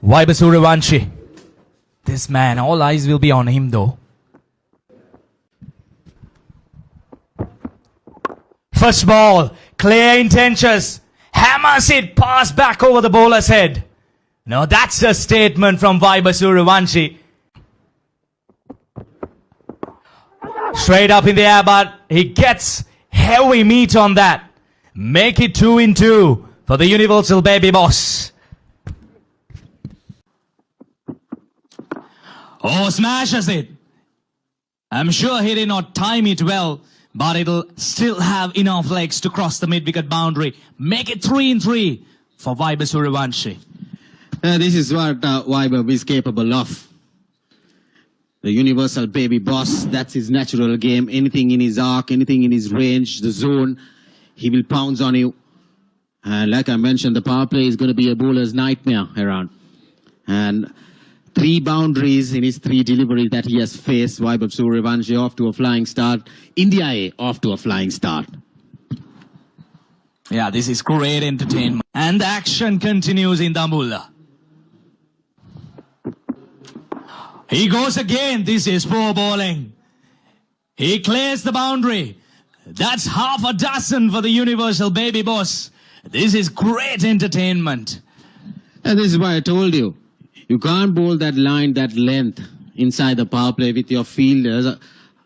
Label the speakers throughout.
Speaker 1: Vaibhav Sooryavanshi. This man, all eyes will be on him though. First ball, clear intentions. Hammers it, pass back over the bowler's head. Now that's a statement from Vaibhav Sooryavanshi. Straight up in the air, but he gets heavy meat on that. Make it 2 in 2 for the Universal Baby Boss. Oh, smashes it. I'm sure he did not time it well, but it'll still have enough legs to cross the mid-wicket boundary. Make it 3 in 3 for Vaibhav Sooryavanshi.
Speaker 2: This is what Vaibhav is capable of. The Universal Baby Boss, that's his natural game. Anything in his arc, anything in his range, the zone, he will pounce on you. And like I mentioned, the power play is going to be a bowler's nightmare around. And 3 boundaries in his 3 deliveries that he has faced. Vaibhav Sooryavanshi off to a flying start. India A off to a flying start.
Speaker 1: Yeah, this is great entertainment. And the action continues in Dambulla. He goes again. This is poor bowling. He clears the boundary. That's half a dozen for the Universal Baby Boss. This is great entertainment.
Speaker 2: And this is why I told you. You can't bowl that line, that length inside the power play with your fielders.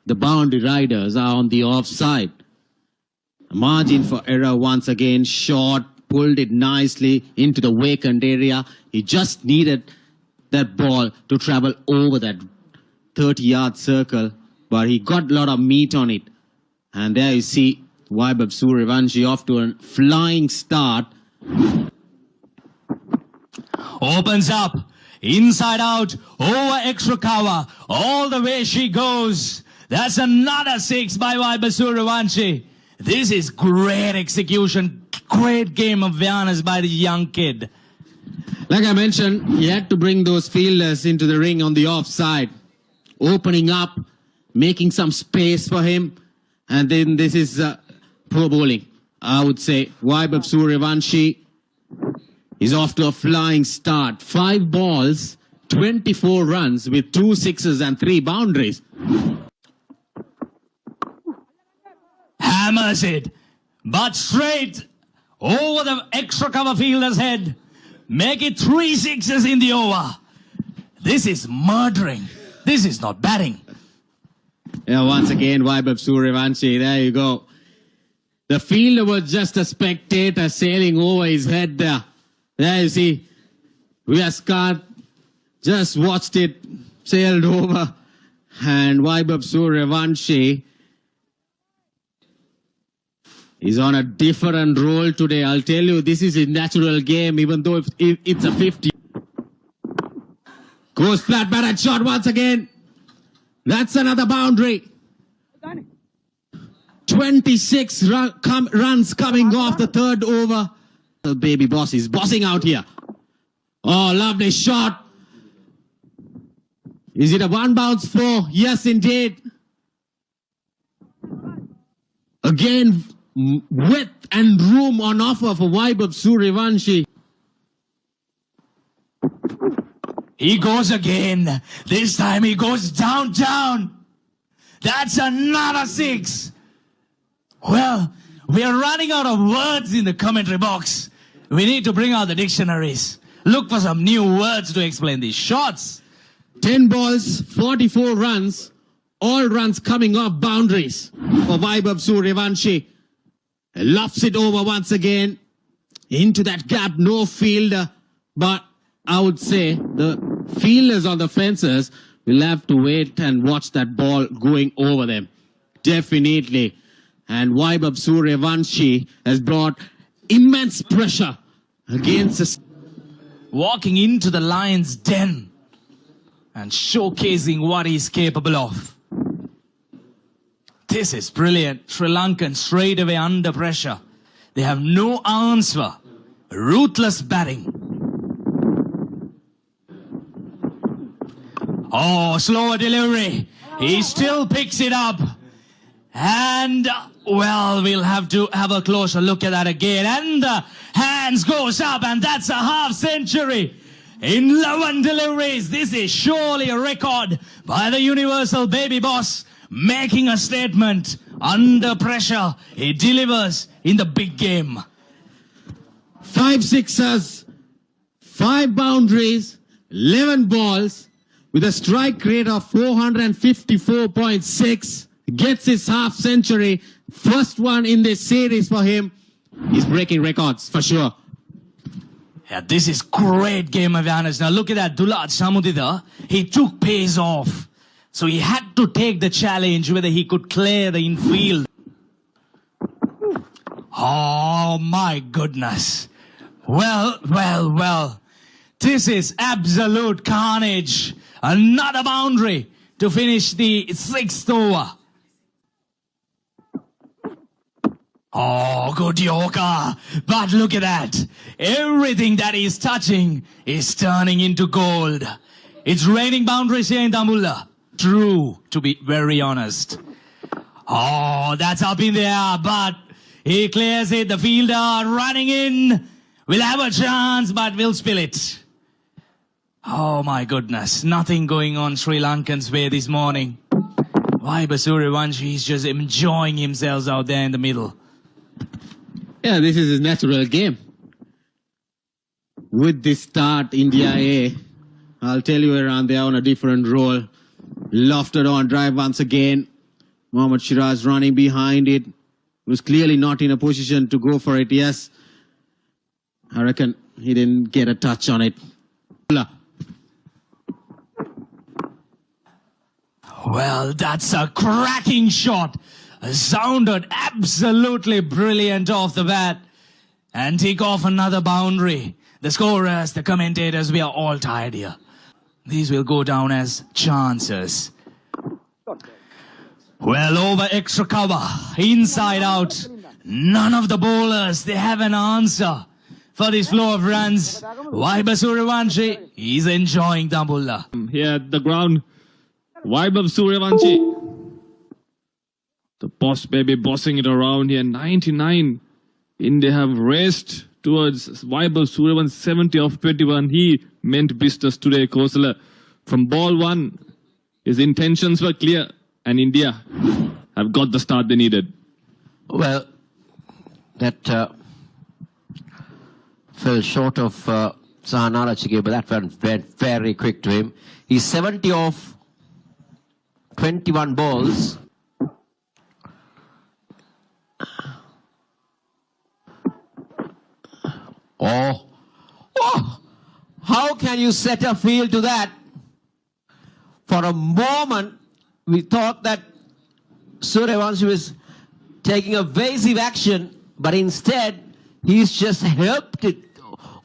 Speaker 2: The boundary riders are on the offside. Margin for error once again. Short, pulled it nicely into the vacant area. He just needed that ball to travel over that 30-yard circle, but he got a lot of meat on it. And there you see Vaibhav Sooryavanshi off to a flying start.
Speaker 1: Opens up, inside out, over extra cover, all the way she goes. That's another 6 by Vaibhav Sooryavanshi. This is great execution, great game of awareness by the young kid.
Speaker 2: Like I mentioned, he had to bring those fielders into the ring on the offside, opening up, making some space for him. And then this is poor bowling. I would say Vaibhav Sooryavanshi is off to a flying start. 5 balls, 24 runs with 2 sixes and 3 boundaries.
Speaker 1: Hammers it, but straight over the extra cover fielder's head. Make it 3 sixes in the over. This is murdering. This is not batting.
Speaker 2: Yeah, once again, Vaibhav Sooryavanshi, there you go. The fielder was just a spectator sailing over his head there. There you see, Vyas Khan just watched it, sailed over. And Vaibhav Sooryavanshi is on a different role today. I'll tell you, this is a natural game, even though it's a 50. Goes flat batted shot once again. That's another boundary. 26 runs coming off the 3rd over. The Baby Boss is bossing out here. Oh, lovely shot. Is it a 1 bounce 4? Yes, indeed. Again, width and room on offer for Vaibhav Sooryavanshi.
Speaker 1: He goes again. This time he goes down. That's another 6. Well, we are running out of words in the commentary box. We need to bring out the dictionaries. Look for some new words to explain these shots.
Speaker 2: 10 balls, 44 runs. All runs coming off boundaries for Vaibhav Sooryavanshi. Lofts it over once again. Into that gap, no fielder. But I would say the fielders on the fences will have to wait and watch that ball going over them. Definitely. And Vaibhav Sooryavanshi has brought immense pressure against us.
Speaker 1: Walking into the lion's den and showcasing what he's capable of. This is brilliant. Sri Lankan straight away under pressure. They have no answer. Ruthless batting. Oh, slower delivery. He still picks it up. And, well, we'll have to have a closer look at that again. And the hands goes up, and that's a half century. in 11 deliveries. This is surely a record by the Universal Baby Boss, making a statement. Under pressure, he delivers in the big game.
Speaker 2: 5 sixers, 5 boundaries, 11 balls, with a strike rate of 454.6. Gets his half century. First one in this series for him. He's breaking records for sure.
Speaker 1: Yeah, this is great game awareness. Now look at that, Dulad Samudida. He took pace off. So he had to take the challenge whether he could clear the infield. Oh my goodness. Well. This is absolute carnage. Another boundary to finish the 6th over. Oh, good yoga. But look at that. Everything that he's touching is turning into gold. It's raining boundaries here in Dambulla. True, to be very honest. Oh, that's up in the air, but he clears it. The fielder running in. We'll have a chance, but we'll spill it. Oh my goodness. Nothing going on Sri Lankan's way this morning. Vaibhav Suryavanshi is just enjoying himself out there in the middle.
Speaker 2: Yeah, this is his natural game. With this start, India A, I'll tell you around there on a different role. Lofted on drive once again. Mohammad Shiraz running behind it. Was clearly not in a position to go for it. Yes, I reckon he didn't get a touch on it.
Speaker 1: Well, that's a cracking shot. Sounded absolutely brilliant off the bat. And take off another boundary. The scorers, the commentators, we are all tired here. These will go down as chances. Well, over extra cover, inside out. None of the bowlers, they have an answer for this flow of runs. Vaibhav Suryavanshi, he's enjoying Dambulla.
Speaker 3: Here at the ground, Vaibhav Suryavanshi. The boss baby bossing it around here. 99. India have raced towards Vaibhav Suryavanshi 70 of 21. He meant business today, Kosala. From ball 1, his intentions were clear and India have got the start they needed.
Speaker 4: Well, that fell short of Sahanara Chige, but that went very quick to him. He's 70 of 21 balls. Oh, how can you set a field to that? For a moment, we thought that Suryavanshi was taking evasive action, but instead, he's just helped it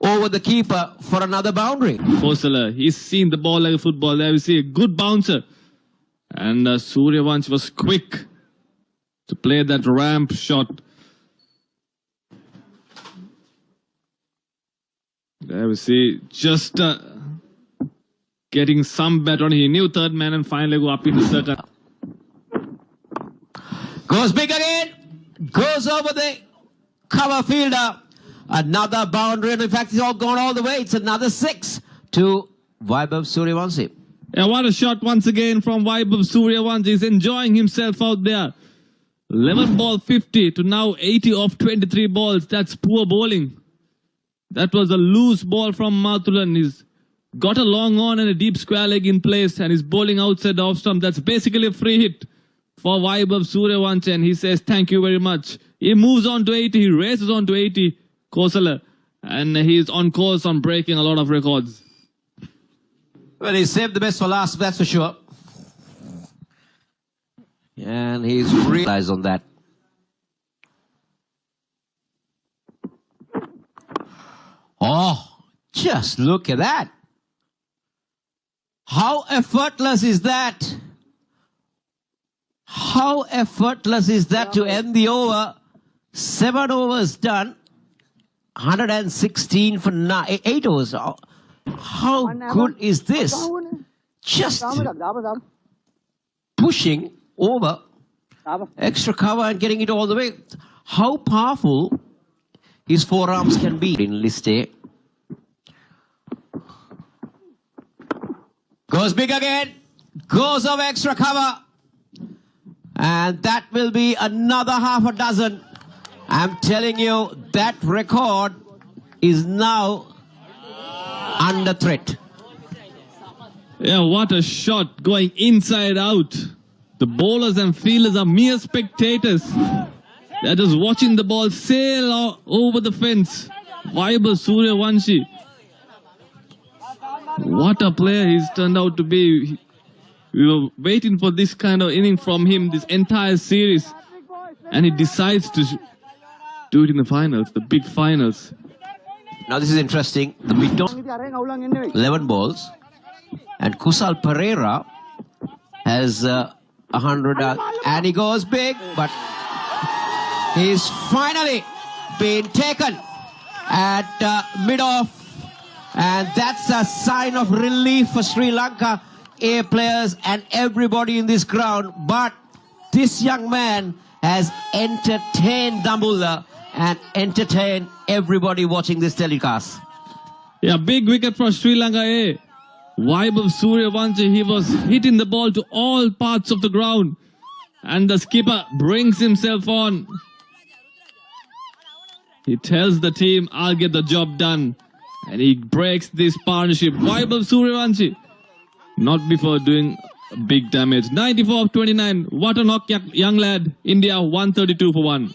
Speaker 4: over the keeper for another boundary.
Speaker 3: Kosala, he's seen the ball like a football. There we see a good bouncer. And Suryavanshi was quick to play that ramp shot. There we see just getting some bet on. He knew third man and finally go up in the circle.
Speaker 4: Goes big again. Goes over the cover fielder. Another boundary. And in fact, it's all gone all the way. It's another 6 to Vaibhav Suryavanshi.
Speaker 3: Yeah, what a shot once again from Vaibhav Suryavanshi. He's enjoying himself out there. 11 ball 50 to now 80 off 23 balls. That's poor bowling. That was a loose ball from Mathulan. He's got a long on and a deep square leg in place and he's bowling outside the off stump. That's basically a free hit for Vaibhav Suryavanshi and he says thank you very much. He moves on to 80. He races on to 80. Kosala. And he's on course on breaking a lot of records.
Speaker 4: Well, he saved the best for last, that's for sure. And he's realized on that. Oh, just look at that. How effortless is that? How effortless is that to end the over? 7 overs done. 116 for 8 overs. How good is this? Just pushing over extra cover and getting it all the way. How powerful his forearms can be in list A. Goes big again. Goes over extra cover. And that will be another half a dozen. I'm telling you, that record is now under threat.
Speaker 3: Yeah, what a shot going inside out. The bowlers and fielders are mere spectators. They're just watching the ball sail over the fence. Vaibhav Suryavanshi. What a player he's turned out to be. We were waiting for this kind of inning from him this entire series. And he decides to do it in the finals, the big finals.
Speaker 4: Now this is interesting. The mid-on 11 balls. And Kusal Pereira has 100 and he goes big, but he's finally been taken at mid-off. And that's a sign of relief for Sri Lanka A players and everybody in this ground. But this young man has entertained Dambulla and entertained everybody watching this telecast.
Speaker 3: Yeah, big wicket for Sri Lanka A. Vaibhav Suryavanshi, he was hitting the ball to all parts of the ground. And the skipper brings himself on. He tells the team, I'll get the job done. And he breaks this partnership. Vaibhav Suryavanshi, not before doing big damage. 94 of 29. What a knock, young lad. India 132 for 1.